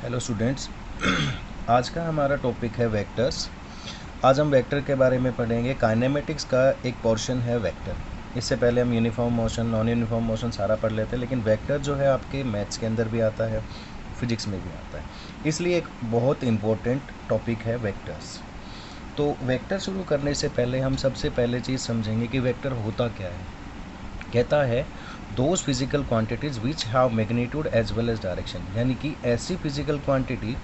Hello students. आज का हमारा टॉपिक है वेक्टर्स। आज हम वेक्टर के बारे में पढ़ेंगे। काइनेमेटिक्स का एक पोर्शन है वेक्टर। इससे पहले हम uniform motion, non uniform motion सारा पढ़ लेते हैं, लेकिन वेक्टर जो है आपके मैथ्स के अंदर भी आता है, फिजिक्स में भी आता है, इसलिए एक बहुत इम्पोर्टेंट टॉपिक है वेक्टर्स। तो वेक्टर शुरू करने से पहले हम सबसे पहले चीज़ समझेंगे कि वेक्टर होता क्या है। कहता है those physical quantities which have magnitude as well as direction, यानी कि ऐसी फिजिकल क्वांटिटी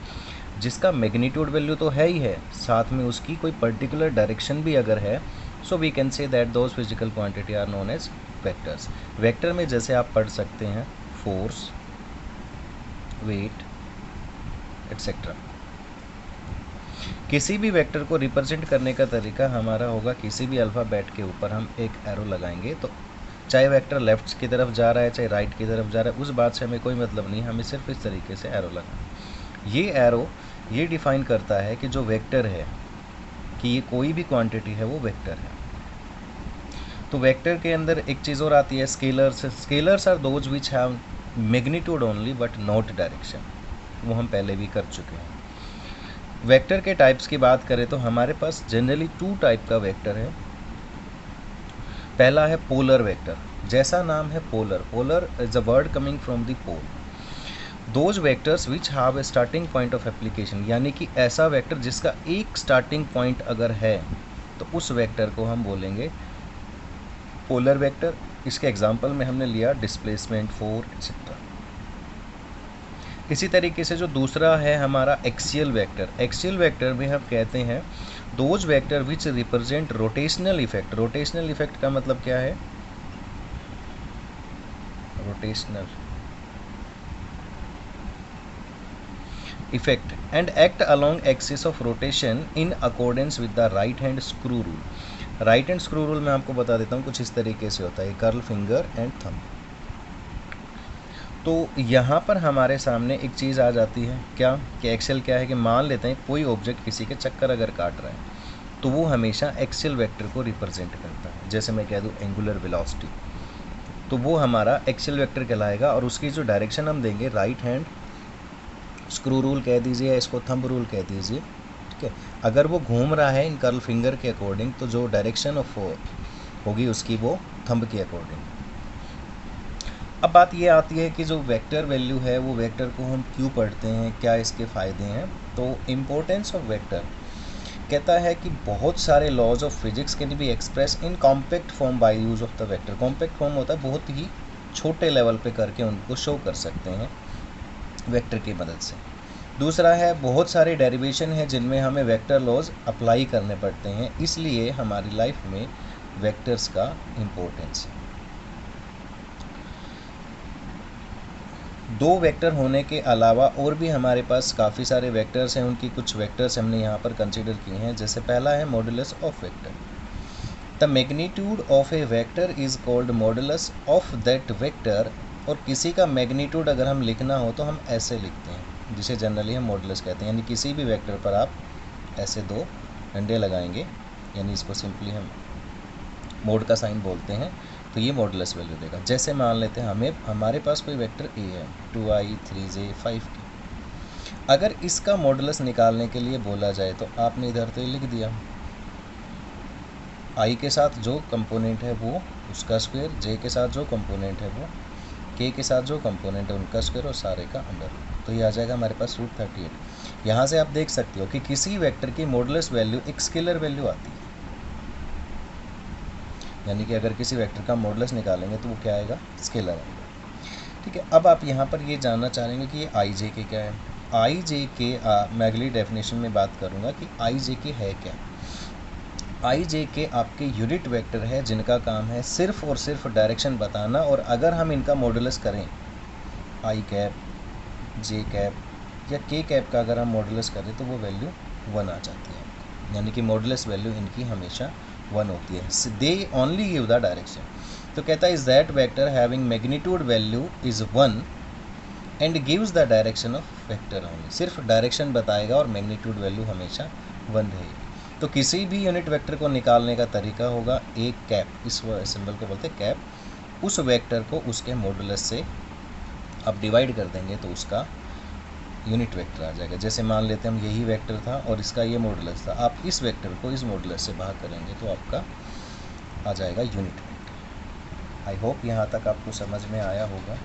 जिसका मैग्नीट्यूड वैल्यू तो है ही है, साथ में उसकी कोई पर्टिकुलर डायरेक्शन भी अगर है, so we can say that those physical quantity are known as vectors. Vector में जैसे आप पढ़ सकते हैं फोर्स, वेट, एट्सेट्रा। किसी भी वेक्टर को रिप्रेजेंट करने का तरीका हमारा होगा, किसी भी अल्फ़ाबेट के ऊपर हम एक एरो लगाएंगे, तो चाहे वेक्टर लेफ्ट की तरफ जा रहा है चाहे राइट की तरफ जा रहा है, उस बात से हमें कोई मतलब नहीं, हमें सिर्फ इस तरीके से एरो लगाना। ये एरो ये डिफाइन करता है कि जो वेक्टर है, कि ये कोई भी क्वांटिटी है वो वेक्टर है। तो वेक्टर के अंदर एक चीज़ और आती है scalars. Scalars are those which have magnitude only but not direction, वो हम पहले भी कर चुके हैं। वेक्टर के टाइप्स की बात करें तो हमारे पास जनरली 2 टाइप का वेक्टर है। पहला है पोलर वेक्टर। जैसा नाम है polar, polar is a word coming from the pole. Those vectors which have a starting point of application, यानी कि ऐसा वेक्टर जिसका एक स्टार्टिंग पॉइंट अगर है तो उस वेक्टर को हम बोलेंगे पोलर वेक्टर। इसके एग्जांपल में हमने लिया डिस्प्लेसमेंट, फोर, एक्सेट्रा। इसी तरीके से जो दूसरा है हमारा एक्सियल वेक्टर। एक्सियल वेक्टर में हम कहते हैं those vector which represent rotational effect. Rotational effect का मतलब क्या है? Rotational effect and act along axis of rotation in accordance with the right hand screw rule. Right hand screw rule मैं आपको बता देता हूँ, कुछ इस तरीके से होता है, कर्ल फिंगर एंड थंब। तो यहाँ पर हमारे सामने एक चीज़ आ जाती है क्या, कि एक्सेल क्या है, कि मान लेते हैं कोई ऑब्जेक्ट किसी के चक्कर अगर काट रहा है तो वो हमेशा एक्सेल वेक्टर को रिप्रेजेंट करता है। जैसे मैं कह दूँ एंगुलर वेलोसिटी, तो वो हमारा एक्सेल वेक्टर कहलाएगा, और उसकी जो डायरेक्शन हम देंगे राइट हैंड स्क्रू रूल कह दीजिए या इसको थंब रूल कह दीजिए, ठीक है। अगर वो घूम रहा है इन कर्ल फिंगर के अकॉर्डिंग तो जो डायरेक्शन ऑफ होगी उसकी वो थंब के अकॉर्डिंग। अब बात ये आती है कि जो वेक्टर वैल्यू है वो वेक्टर को हम क्यों पढ़ते हैं, क्या इसके फ़ायदे हैं। तो इम्पोर्टेंस ऑफ वेक्टर कहता है कि बहुत सारे laws of physics can be express in compact form by use of the vector. Compact form होता है बहुत ही छोटे लेवल पे करके उनको शो कर सकते हैं वेक्टर की मदद से। दूसरा है बहुत सारे डेरिवेशन हैं जिनमें हमें वेक्टर लॉज अप्लाई करने पड़ते हैं, इसलिए हमारी लाइफ में वेक्टर्स का इम्पोर्टेंस है। दो वेक्टर होने के अलावा और भी हमारे पास काफ़ी सारे वेक्टर्स हैं, उनकी कुछ वेक्टर्स हमने यहाँ पर कंसीडर किए हैं। जैसे पहला है modulus of vector. The magnitude of A vector is called modulus of that vector. और किसी का मैग्नीट्यूड अगर हम लिखना हो तो हम ऐसे लिखते हैं, जिसे जनरली हम मॉडुलस कहते हैं। यानी किसी भी वेक्टर पर आप ऐसे 2 डंडे लगाएंगे, यानी इसको सिंपली हम मोड का साइन बोलते हैं, तो ये मॉडुलस वैल्यू देगा। जैसे मान लेते हैं हमारे पास कोई वेक्टर ए है 2i 3j 5k। अगर इसका मॉडुलस निकालने के लिए बोला जाए तो आपने इधर तो लिख दिया i के साथ जो कंपोनेंट है वो उसका स्क्वायर, j के साथ जो कंपोनेंट है वो, k के साथ जो कंपोनेंट है उनका स्क्वायर, और सारे का अंडर रूट। तो ये आ जाएगा हमारे पास √38। यहाँ से आप देख सकते हो कि किसी वेक्टर की मॉडुलस वैल्यू एक स्केलर वैल्यू आती है, यानी कि अगर किसी वेक्टर का मॉडुलस निकालेंगे तो वो क्या आएगा, स्केलर आएगा, ठीक है। अब आप यहाँ पर ये जानना चाहेंगे कि ये आई जे के क्या है। आई जे के मैं अगली डेफिनेशन में बात करूँगा कि आई जे के है क्या। आई जे के आपके यूनिट वेक्टर है जिनका काम है सिर्फ और सिर्फ डायरेक्शन बताना, और अगर हम इनका मॉडुलस करें आई कैप, जे कैप या के कैप का अगर हम मॉडुलस करें तो वो वैल्यू 1 आ जाती है, यानी कि मॉडुलस वैल्यू इनकी हमेशा 1 होती है। They only give the direction. तो कहता है is that vector having magnitude value is 1 and gives the direction of vector only. सिर्फ डायरेक्शन बताएगा और मैग्नीट्यूड वैल्यू हमेशा 1 रहेगी। तो किसी भी यूनिट वेक्टर को निकालने का तरीका होगा एक कैप, इस सिंबल को बोलते हैं कैप। उस वेक्टर को उसके मॉडुलस से आप डिवाइड कर देंगे तो उसका यूनिट वेक्टर आ जाएगा। जैसे मान लेते हैं हम यही वेक्टर था और इसका ये मॉडुलस था, आप इस वेक्टर को इस मॉडुलस से भाग करेंगे तो आपका आ जाएगा यूनिट वेक्टर। आई होप यहाँ तक आपको समझ में आया होगा।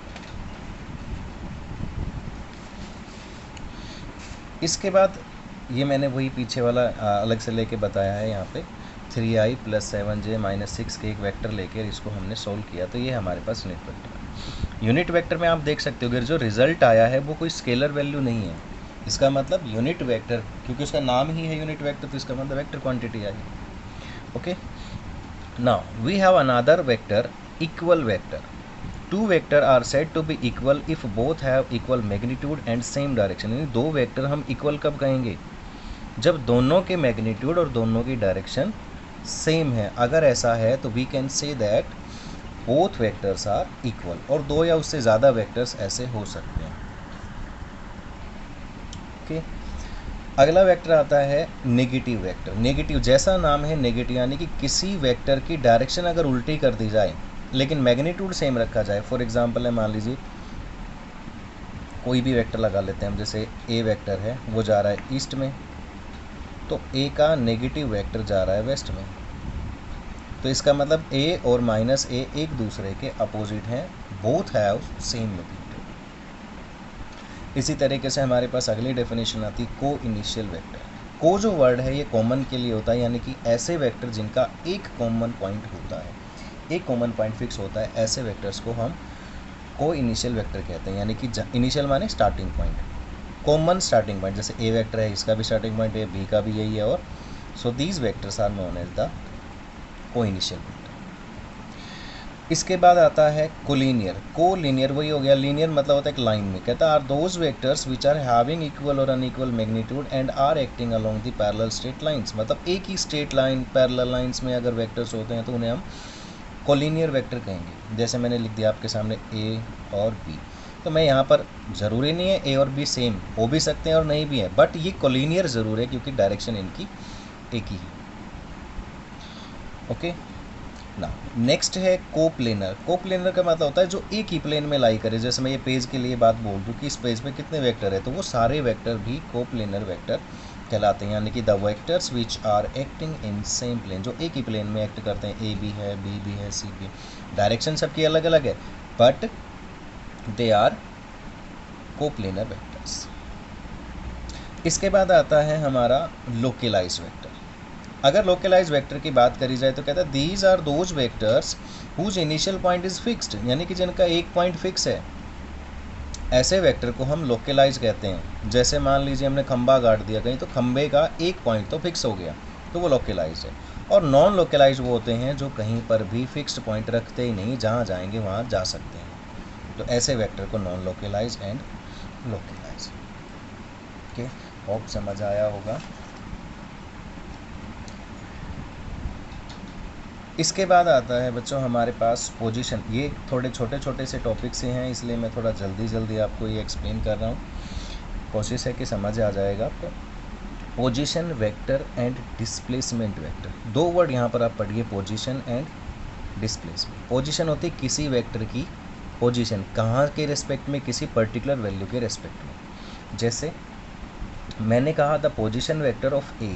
इसके बाद ये मैंने वही पीछे वाला अलग से लेके बताया है। यहाँ पे 3i + 7j - 6 के एक वेक्टर लेकर इसको हमने सोल्व किया, तो ये हमारे पास यूनिट वेक्टर है। यूनिट वेक्टर में आप देख सकते हो कि जो रिजल्ट आया है वो कोई स्केलर वैल्यू नहीं है। इसका मतलब यूनिट वेक्टर, क्योंकि उसका नाम ही है यूनिट वेक्टर, तो इसका मतलब वेक्टर क्वांटिटी आई। Okay, now we have another vector equal vector. Two vector are said to be equal if both have equal magnitude and same direction. यानी दो वेक्टर हम इक्वल कब कहेंगे? जब दोनों के मैग्नीट्यूड और दोनों की डायरेक्शन सेम है। अगर ऐसा है तो we can say that both vectors are equal. और दो या उससे ज़्यादा वेक्टर्स ऐसे हो सकते हैं। ओके, अगला वेक्टर आता है नेगेटिव वेक्टर। नेगेटिव जैसा नाम है नेगेटिव, यानी कि किसी वेक्टर की डायरेक्शन अगर उल्टी कर दी जाए लेकिन मैग्नीट्यूड सेम रखा जाए। फॉर एग्जांपल है, मान लीजिए कोई भी वेक्टर लगा लेते हैं हम, जैसे ए वेक्टर है वो जा रहा है ईस्ट में, तो ए का नेगेटिव वेक्टर जा रहा है वेस्ट में। तो इसका मतलब ए और -a एक दूसरे के अपोजिट हैं, बोथ हैव सेम मैग्नीट्यूड। इसी तरीके से हमारे पास अगली डेफिनेशन आती है को इनिशियल वेक्टर। को जो वर्ड है ये कॉमन के लिए होता है, यानी कि ऐसे वेक्टर जिनका एक कॉमन पॉइंट होता है, एक कॉमन पॉइंट फिक्स होता है, ऐसे वेक्टर्स को हम को इनिशियल वेक्टर कहते हैं। यानी कि इनिशियल माने starting point, common starting point. जैसे ए वेक्टर है, इसका भी स्टार्टिंग पॉइंट है, बी का भी यही है, और so these vectors are known as the coinitial vector. इसके बाद आता है कोलिनियर। कोलिनियर वही हो गया, लीनियर मतलब होता है एक लाइन में। कहता है are those vectors which are having equal और unequal magnitude and are acting along the parallel straight lines. मतलब एक ही स्ट्रेट लाइन पैरेलल लाइंस में अगर वेक्टर्स होते हैं तो उन्हें हम कोलिनियर वेक्टर कहेंगे। जैसे मैंने लिख दिया आपके सामने ए और बी, तो मैं यहाँ पर ज़रूरी नहीं है ए और बी सेम हो भी सकते हैं और नहीं भी है, बट ये कोलिनियर ज़रूर है क्योंकि डायरेक्शन इनकी एक ही है। ओके, ना नेक्स्ट है कोप्लेनर। कोप्लेनर का मतलब होता है जो एक ही प्लेन में लाई करे। जैसे मैं ये पेज के लिए बात बोल दूँ कि इस पेज पे कितने वेक्टर है, तो वो सारे वेक्टर भी कोप्लेनर वेक्टर कहलाते हैं। यानी कि the vectors which are acting in same plane, जो एक ही प्लेन में एक्ट करते हैं। ए भी है, बी भी है, सी भी, डायरेक्शन सबकी अलग अलग है, but they are coplanar vectors. इसके बाद आता है हमारा लोकलाइज वेक्टर। अगर लोकलाइज वेक्टर की बात करी जाए तो कहता है these are those vectors whose initial point is fixed, यानी कि जिनका एक पॉइंट फिक्स है, ऐसे वेक्टर को हम लोकलाइज कहते हैं। जैसे मान लीजिए हमने खंबा गाड़ दिया कहीं, तो खंबे का एक पॉइंट तो फिक्स हो गया, तो वो लोकलाइज है। और नॉन लोकलाइज वो होते हैं जो कहीं पर भी फिक्स्ड पॉइंट रखते ही नहीं, जहाँ जाएंगे वहाँ जा सकते हैं। तो ऐसे वेक्टर को non localise and localise. Okay, hope समझ आया होगा। इसके बाद आता है बच्चों हमारे पास पोजीशन। ये थोड़े छोटे छोटे से टॉपिक से हैं, इसलिए मैं थोड़ा जल्दी आपको ये एक्सप्लेन कर रहा हूँ। कोशिश है कि समझ आ जाएगा आपको। Position vector and displacement vector, दो वर्ड यहाँ पर आप पढ़िए, पोजीशन एंड डिस्प्लेसमेंट। पोजीशन होती है किसी वेक्टर की पोजीशन, कहाँ के रेस्पेक्ट में, किसी पर्टिकुलर वैल्यू के रेस्पेक्ट में। जैसे मैंने कहा द पोजीशन वेक्टर ऑफ ए,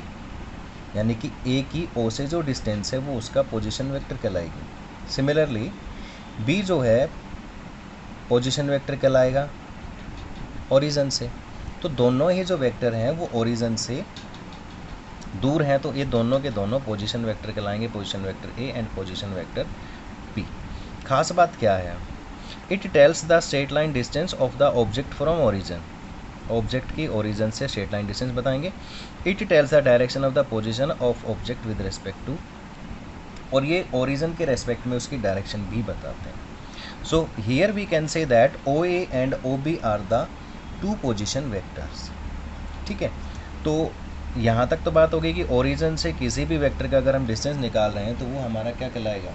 यानी कि ए की ओ से जो डिस्टेंस है वो उसका पोजीशन वेक्टर कहलाएगी। सिमिलरली बी जो है पोजीशन वेक्टर कहलाएगा ओरिजिन से। तो दोनों ही जो वेक्टर हैं वो ओरिजिन से दूर हैं, तो ये दोनों के दोनों पोजीशन वेक्टर कहलाएंगे, position vector A and position vector B. खास बात क्या है, it tells the straight line distance of the object from origin. Object की ओरिजिन से स्ट्रेट लाइन डिस्टेंस बताएंगे। It tells the direction of the position of object with respect to, और ये origin के रेस्पेक्ट में उसकी डायरेक्शन भी बताते हैं। So here we can say that O A and O B are the two position vectors. ठीक है, तो यहाँ तक तो बात हो गई कि ओरिजिन से किसी भी वेक्टर का अगर हम डिस्टेंस निकाल रहे हैं तो वो हमारा क्या कहलाएगा,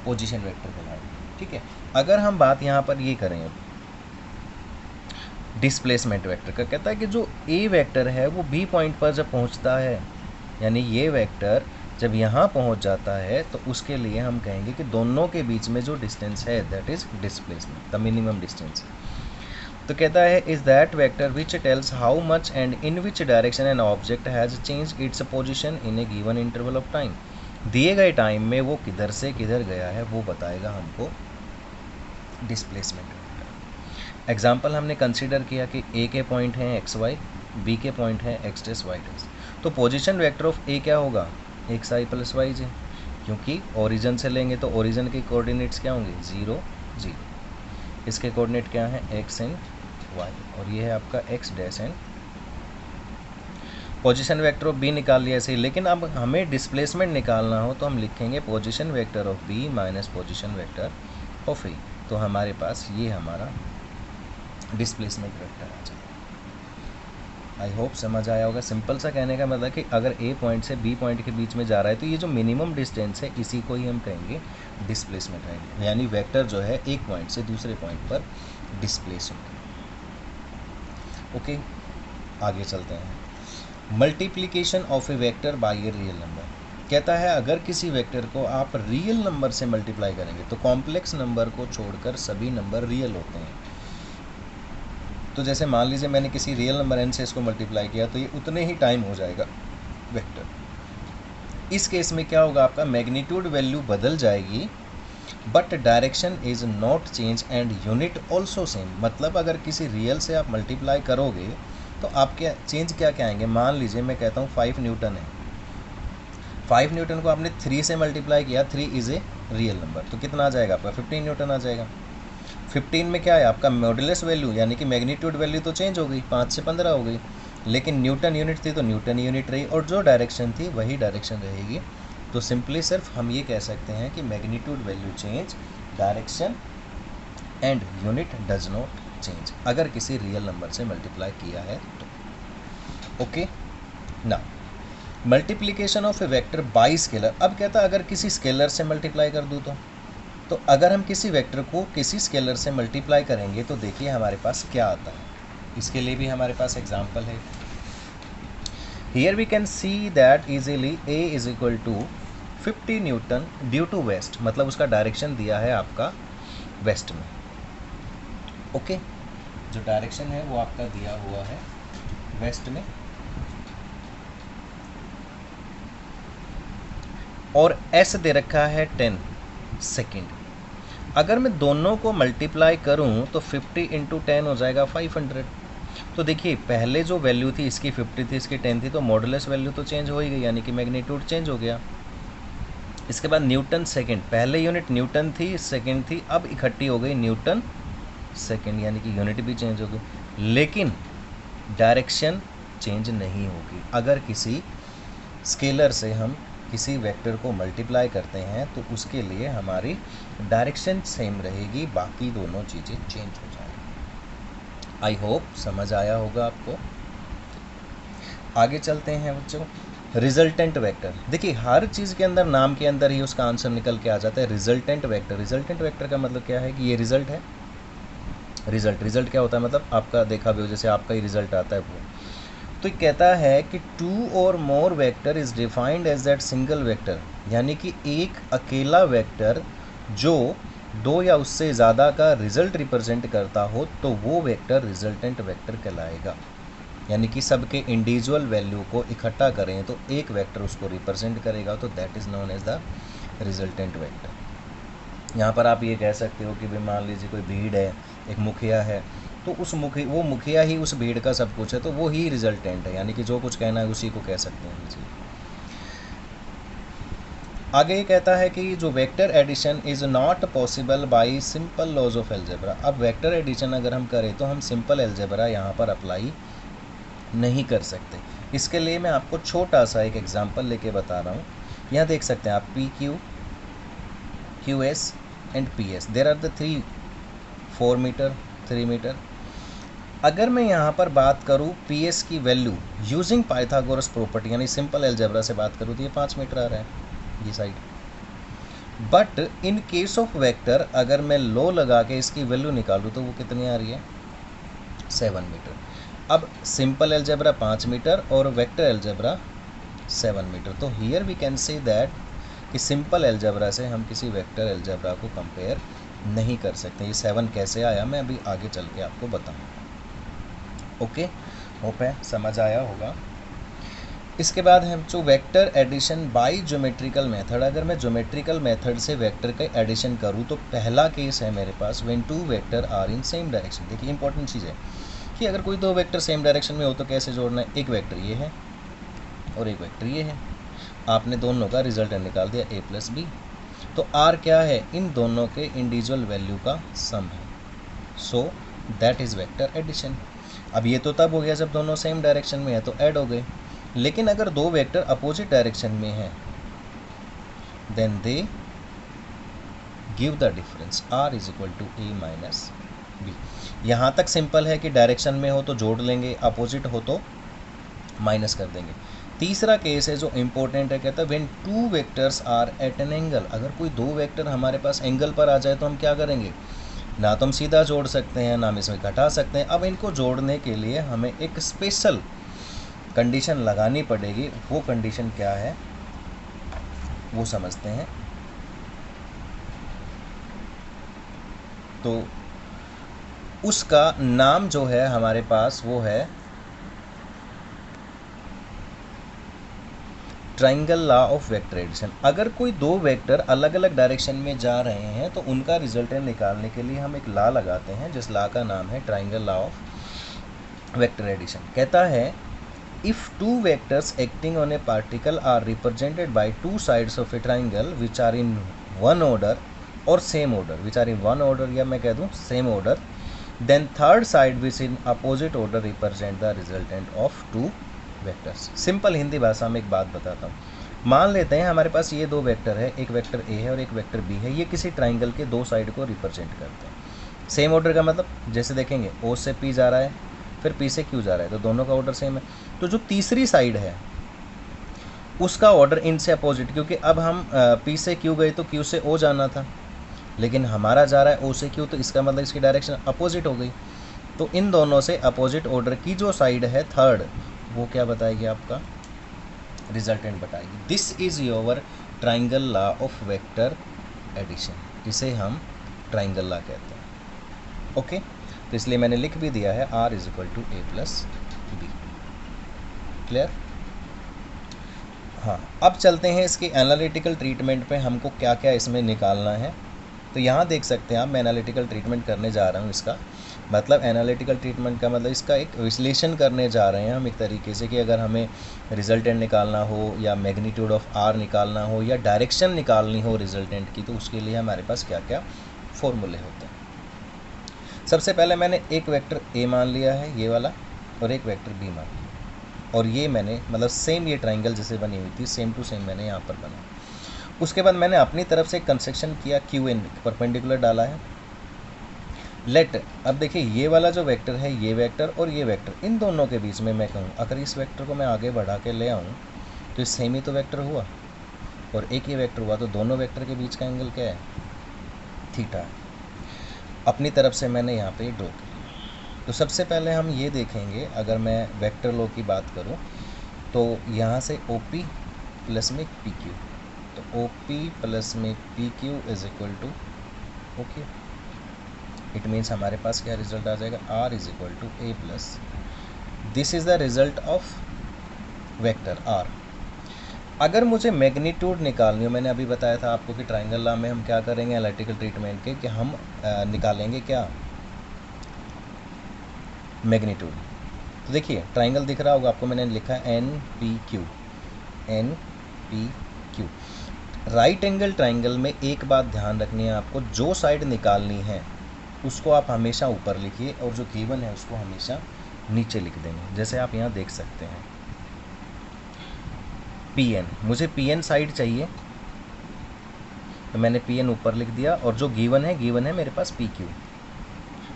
पोजीशन वेक्टर कहलाएगा। ठीक है, अगर हम बात यहाँ पर ये करें डिस्प्लेसमेंट वेक्टर का, कहता है कि जो ए वेक्टर है वो बी पॉइंट पर जब पहुंचता है, यानी ये वेक्टर जब यहाँ पहुंच जाता है, तो उसके लिए हम कहेंगे कि दोनों के बीच में जो डिस्टेंस है that is displacement, the minimum distance. तो कहता है is that vector which tells how much and in which direction an object has change its position in A given interval of time. दिए गए टाइम में वो किधर से किधर गया है वो बताएगा हमको डिस्प्लेसमेंट वेक्टर। एग्जाम्पल हमने कंसिडर किया कि ए के पॉइंट हैं एक्स वाई, बी के पॉइंट हैं एक्स डेस वाई डेस, तो पोजीशन वेक्टर ऑफ ए क्या होगा एक्स आई प्लस वाई जे, क्योंकि ओरिजिन से लेंगे तो ओरिजिन के कोऑर्डिनेट्स क्या होंगे 0 0, इसके कोऑर्डिनेट क्या हैं एक्स एंड वाई, और ये है आपका X dash end. Position vector of B निकाल लिया ऐसे ही, लेकिन अब हमें डिस्प्लेसमेंट निकालना हो तो हम लिखेंगे position vector of B minus position vector of A, तो हमारे पास ये हमारा डिस्प्लेसमेंट वेक्टर आ जाएगा। आई होप समझ आया होगा। सिंपल सा कहने का मतलब कि अगर ए पॉइंट से बी पॉइंट के बीच में जा रहा है तो ये जो मिनिमम डिस्टेंस है इसी को ही हम कहेंगे डिस्प्लेसमेंट है, यानी वेक्टर जो है एक पॉइंट से दूसरे पॉइंट पर डिस्प्लेस होगा। ओके, आगे चलते हैं। Multiplication of A vector by a real number. कहता है अगर किसी वेक्टर को आप रियल नंबर से मल्टीप्लाई करेंगे तो कॉम्प्लेक्स नंबर को छोड़कर सभी नंबर रियल होते हैं। तो जैसे मान लीजिए मैंने किसी रियल नंबर n से इसको मल्टीप्लाई किया तो ये उतने ही टाइम हो जाएगा वेक्टर। इस केस में क्या होगा, आपका मैग्नीट्यूड वैल्यू बदल जाएगी but direction is not change and unit also same. मतलब अगर किसी रियल से आप मल्टीप्लाई करोगे तो आपके चेंज क्या क्या आएंगे। मान लीजिए मैं कहता हूँ 5 न्यूटन है, 5 न्यूटन को आपने 3 से मल्टीप्लाई किया, 3 इज़ ए रियल नंबर, तो कितना आ जाएगा आपका 15 न्यूटन आ जाएगा। 15 में क्या है आपका मॉडुलस वैल्यू, यानी कि मैग्नीट्यूड वैल्यू तो चेंज हो गई, 5 से 15 हो गई, लेकिन न्यूटन यूनिट थी तो न्यूटन यूनिट रही और जो डायरेक्शन थी वही डायरेक्शन रहेगी। तो सिंपली सिर्फ हम ये कह सकते हैं कि magnitude value change, direction and unit does not change अगर किसी रियल नंबर से मल्टीप्लाई किया है तो। ओके, ना multiplication of A vector by scalar. अब कहता है अगर किसी स्केलर से मल्टीप्लाई कर दूँ तो अगर हम किसी वेक्टर को किसी स्केलर से मल्टीप्लाई करेंगे तो देखिए हमारे पास क्या आता है। इसके लिए भी हमारे पास एग्जांपल है। Here we can see that easily a is equal to 50 newton due to west, मतलब उसका डायरेक्शन दिया है आपका वेस्ट में। ओके, जो डायरेक्शन है वो आपका दिया हुआ है वेस्ट में, और s दे रखा है 10 सेकेंड। अगर मैं दोनों को मल्टीप्लाई करूं तो 50 इंटू 10 हो जाएगा 500। तो देखिए पहले जो वैल्यू थी इसकी 50 थी, इसकी 10 थी, तो मॉडुलस वैल्यू तो चेंज हो ही गई, यानी कि मैग्नीट्यूड चेंज हो गया। इसके बाद न्यूटन सेकंड, पहले यूनिट न्यूटन थी, सेकंड थी, अब इकट्ठी हो गई न्यूटन सेकंड, यानी कि यूनिट भी चेंज हो गई, लेकिन डायरेक्शन चेंज नहीं होगी। अगर किसी स्केलर से हम किसी वेक्टर को मल्टीप्लाई करते हैं तो उसके लिए हमारी डायरेक्शन सेम रहेगी, बाकी दोनों चीज़ें चेंज हो जाएंगी। आई होप समझ आया होगा आपको। आगे चलते हैं बच्चों। रिजल्टेंट वेक्टर, देखिए हर चीज़ के अंदर नाम के अंदर ही उसका आंसर निकल के आ जाता है रिजल्टेंट वेक्टर। रिजल्टेंट वेक्टर का मतलब क्या है कि ये रिजल्ट है। रिजल्ट क्या होता है, मतलब आपका देखा भी हो, जैसे आपका ही रिजल्ट आता है वो। तो कहता है कि 2 और more vector is defined as that single vector, यानी कि एक अकेला वेक्टर जो 2 या उससे ज़्यादा का रिजल्ट रिप्रेजेंट करता हो तो वो वेक्टर रिजल्टेंट वेक्टर कहलाएगा। यानी कि सबके इंडिविजुअल वैल्यू को इकट्ठा करें तो एक वेक्टर उसको रिप्रेजेंट करेगा, तो that is known as the resultant vector. यहाँ पर आप ये कह सकते हो कि भाई मान लीजिए कोई भीड़ है, एक मुखिया है, तो उस वो मुखिया ही उस भीड़ का सब कुछ है, तो वो ही रिजल्टेंट है, यानी कि जो कुछ कहना है उसी को कह सकते हैं जी। आगे ये कहता है कि जो vector addition is not possible by simple laws of algebra. अब वेक्टर एडिशन अगर हम करें तो हम सिंपल एल्जेब्रा यहाँ पर अप्लाई नहीं कर सकते। इसके लिए मैं आपको छोटा सा एक एग्जांपल लेके बता रहा हूँ। यहाँ देख सकते हैं आप PQ, QS and PS, there are the 4 metre 3 metre. अगर मैं यहाँ पर बात करूँ PS की वैल्यू यूजिंग पाइथागोरस प्रॉपर्टी, यानी सिंपल एल्जेब्रा से बात करूँ तो ये 5 मीटर आ रहा है ये side. But in case of vector अगर मैं लो लगा के इसकी वैल्यू निकालूँ तो वो कितनी आ रही है 7 मीटर। अब सिंपल एल्जेब्रा 5 मीटर और वेक्टर एल्जेब्रा 7 मीटर। तो here we can say that कि सिंपल एल्जेब्रा से हम किसी वेक्टर एल्जेब्रा को कंपेयर नहीं कर सकते। ये 7 कैसे आया मैं अभी आगे चल के आपको बताऊँगा। ओके, होप है समझ आया होगा। इसके बाद हम जो vector addition by geometrical method, अगर मैं ज्योमेट्रिकल मेथड से वेक्टर का एडिशन करूँ तो पहला केस है मेरे पास when two vector are in same direction. देखिए इंपॉर्टेंट चीज़ है कि अगर कोई दो वेक्टर सेम डायरेक्शन में हो तो कैसे जोड़ना है, एक वेक्टर ये है और एक वेक्टर ये है, आपने दोनों का रिजल्टेंट निकाल दिया a प्लस बी, तो r क्या है, इन दोनों के इंडिविजुअल वैल्यू का सम है, so that is vector addition. अब ये तो तब हो गया जब दोनों सेम डायरेक्शन में है तो ऐड हो गए, लेकिन अगर दो वेक्टर अपोजिट डायरेक्शन में हैं then they give the difference r is equal to a minus B. यहाँ तक सिंपल है कि डायरेक्शन में हो तो जोड़ लेंगे, अपोजिट हो तो माइनस कर देंगे। तीसरा केस है जो इम्पोर्टेंट है, कहता है when two vectors are at an angle. अगर कोई दो वेक्टर हमारे पास एंगल पर आ जाए तो हम क्या करेंगे, ना तो हम सीधा जोड़ सकते हैं ना हम इसमें घटा सकते हैं। अब इनको जोड़ने के लिए हमें एक स्पेशल कंडीशन लगानी पड़ेगी, वो कंडीशन क्या है वो समझते हैं। तो उसका नाम जो है हमारे पास वो है triangle law of vector addition. अगर कोई दो वेक्टर अलग अलग डायरेक्शन में जा रहे हैं तो उनका रिजल्टेंट निकालने के लिए हम एक लॉ लगाते हैं, जिस लॉ का नाम है triangle law of vector addition. कहता है if two vectors acting on a particle are represented by two sides of a triangle which are in one order और same order, which are in one order या मैं कह दूँ same order, then third side which in opposite order represent the resultant of two vectors. Simple Hindi भाषा में एक बात बताता हूँ, मान लेते हैं हमारे पास ये दो वेक्टर है, एक वेक्टर ए है और एक वेक्टर बी है, ये किसी ट्राइंगल के दो साइड को रिप्रेजेंट करते हैं। सेम ऑर्डर का मतलब जैसे देखेंगे ओ से पी जा रहा है फिर पी से क्यू जा रहा है, तो दोनों का ऑर्डर सेम है। तो जो तीसरी साइड है उसका ऑर्डर इनसे अपोजिट, क्योंकि अब हम पी से क्यू गए तो क्यू से ओ जाना था, लेकिन हमारा जा रहा है ओ से क्यू, तो इसका मतलब इसकी डायरेक्शन अपोजिट हो गई। तो इन दोनों से अपोजिट ऑर्डर की जो साइड है थर्ड, वो क्या बताएगी, आपका रिजल्टेंट बताएगी। This is your triangle law of vector addition, इसे हम ट्राइंगल लॉ कहते हैं। ओके, तो इसलिए मैंने लिख भी दिया है r is equal to a plus B. Clear? हाँ, अब चलते हैं इसके एनालिटिकल ट्रीटमेंट पे, हमको क्या क्या इसमें निकालना है। तो यहाँ देख सकते हैं आप, मैं एनालिटिकल ट्रीटमेंट करने जा रहा हूँ। इसका मतलब एनालिटिकल ट्रीटमेंट का मतलब इसका एक विश्लेषण करने जा रहे हैं हम एक तरीके से, कि अगर हमें रिजल्टेंट निकालना हो या मैग्नीट्यूड ऑफ r निकालना हो या डायरेक्शन निकालनी हो रिजल्टेंट की, तो उसके लिए हमारे पास क्या क्या फॉर्मूले होते हैं। सबसे पहले मैंने एक वेक्टर a मान लिया है ये वाला, और एक वेक्टर b मान लिया, और ये मैंने मतलब सेम ये ट्राइंगल जैसे बनी हुई थी सेम टू सेम मैंने यहाँ पर बना। उसके बाद मैंने अपनी तरफ से कंस्ट्रक्शन किया, क्यू एन परपेंडिकुलर डाला है। लेट, अब देखिए ये वाला जो वेक्टर है, ये वेक्टर और ये वेक्टर, इन दोनों के बीच में मैं कहूँ अगर इस वेक्टर को मैं आगे बढ़ा के ले आऊँ तो इस सेम ही तो वेक्टर हुआ, और एक ये वेक्टर हुआ, तो दोनों वेक्टर के बीच का एंगल क्या है, थीटा। अपनी तरफ से मैंने यहाँ पे ड्रॉ किया। तो सबसे पहले हम ये देखेंगे, अगर मैं वेक्टर लॉ की बात करूँ तो यहाँ से ओ पी प्लस में पी क्यू, तो ओ पी प्लस में P Q is equal to okay. It means हमारे पास क्या रिजल्ट आ जाएगा, r is equal to a plus, this is the result of vector r। अगर मुझे मैग्नीट्यूड निकालनी हो, मैंने अभी बताया था आपको कि ट्राइंगल लॉ में हम क्या करेंगे एनालिटिकल ट्रीटमेंट के, कि हम निकालेंगे क्या, मैग्नीट्यूड। तो देखिए ट्राइंगल दिख रहा होगा आपको, मैंने लिखा है N P Q, N P Q. Right angle triangle में एक बात ध्यान रखनी है आपको, जो साइड निकालनी है उसको आप हमेशा ऊपर लिखिए और जो गिवन है उसको हमेशा नीचे लिख देंगे। जैसे आप यहाँ देख सकते हैं पी एन, मुझे पी एन साइड चाहिए तो मैंने पी एन ऊपर लिख दिया, और जो गिवन है मेरे पास पी क्यू।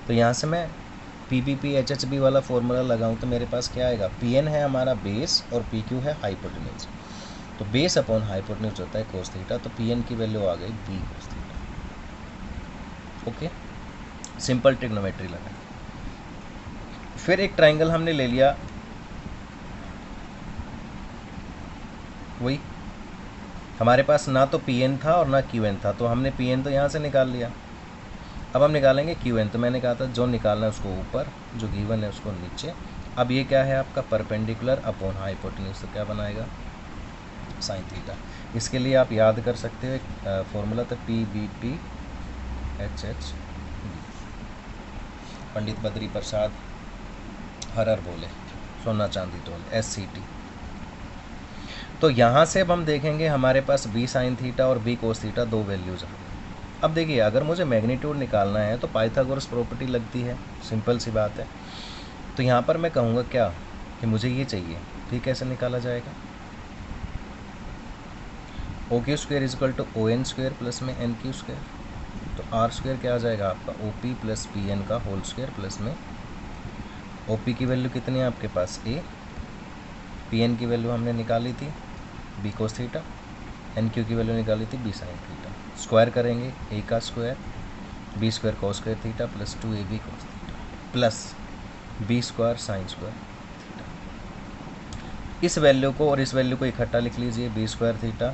तो यहाँ से मैं P P P H H B वाला फॉर्मूला लगाऊँ तो मेरे पास क्या आएगा, पी एन है हमारा बेस और पी क्यू है हाइपोटेन्यूज। तो बेस अपॉन हाइपोटेन्यूज होता है कोस थीटा, तो पी एन की वैल्यू आ गई B cos theta. Okay, simple trigonometry लगा। फिर एक ट्राइंगल हमने ले लिया, वही हमारे पास ना तो पी एन था और ना क्यू एन था, तो हमने पी एन तो यहाँ से निकाल लिया। अब हम निकालेंगे क्यू एन, तो मैंने कहा था जो निकालना है उसको ऊपर, जो गिवन है उसको नीचे, अब ये क्या है आपका परपेंडिकुलर अपॉन हाइपोटेन्यूज, तो क्या बनाएगा साइन थीटा। इसके लिए आप याद कर सकते हो एक फॉर्मूला था PBT HH, Pandit Badri Prasad horror बोले सोना चांदी तोल SCT। तो यहाँ से अब हम देखेंगे हमारे पास B साइन थीटा और B कोस थीटा दो वैल्यूज आ गई। अब देखिए अगर मुझे मैग्नीट्यूड निकालना है तो पाइथागोरस प्रॉपर्टी लगती है, सिंपल सी बात है। तो यहाँ पर मैं कहूँगा क्या कि मुझे ये चाहिए, तो ये कैसे निकाला जाएगा, OQ square equal to ON square plus में NQ स्क्वायर, तो R स्क्वायर क्या आ जाएगा आपका OP प्लस PN का होल स्क्वायर प्लस में OP की वैल्यू कितनी है आपके पास A, PN की वैल्यू हमने निकाली थी B कोस थीटा, NQ की वैल्यू निकाली थी B साइन थीटा, स्क्वायर करेंगे A का square B square cos square theta plus 2AB cos theta plus B square sine square theta. इस वैल्यू को और इस वैल्यू को इकट्ठा लिख लीजिए, B square theta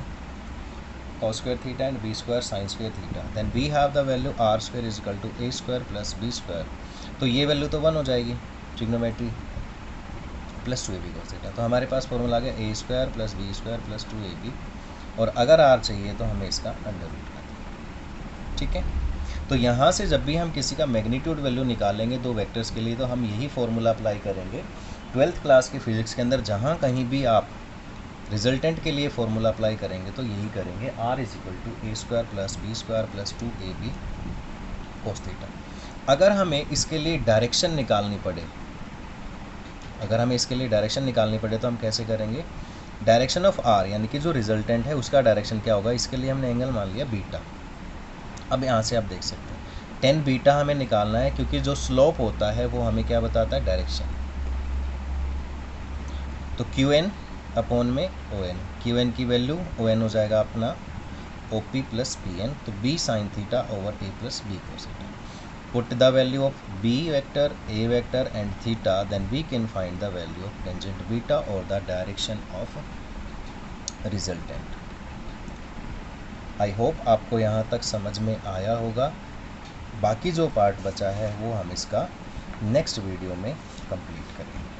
cos square theta and B square sin square theta, then we have the value R square is equal to A square plus B square। तो ये वैल्यू तो 1 हो जाएगी trigonometry plus 2AB cos theta. तो हमारे पास formula आ गया A square plus B square plus 2AB, और अगर R चाहिए तो हमें इसका अंडर रूट कर दें, ठीक है। तो यहाँ से जब भी हम किसी का मैग्नीट्यूड वैल्यू निकालेंगे दो वेक्टर्स के लिए तो हम यही फॉर्मूला अप्लाई करेंगे 12th क्लास की फिजिक्स के अंदर। जहाँ कहीं भी आप रिजल्टेंट के लिए फॉर्मूला अप्लाई करेंगे तो यही करेंगे, R is equal to A square plus B square plus 2AB cos theta. अगर हमें इसके लिए डायरेक्शन निकालनी पड़े, तो हम कैसे करेंगे, डायरेक्शन ऑफ R यानी कि जो रिजल्टेंट है उसका डायरेक्शन क्या होगा, इसके लिए हमने एंगल मान लिया बीटा। अब यहाँ से आप देख सकते हैं 10 बीटा हमें निकालना है, क्योंकि जो स्लोप होता है वो हमें क्या बताता है, डायरेक्शन। तो QN अपॉन में ON, QN की वैल्यू ON हो जाएगा अपना OP प्लस PN, तो B sine theta over A plus B cos theta. Put the value of B vector, A vector and theta, then we can find the value of tangent beta और the direction of resultant. I hope आपको यहाँ तक समझ में आया होगा। बाकी जो पार्ट बचा है वो हम इसका नेक्स्ट वीडियो में कंप्लीट करेंगे।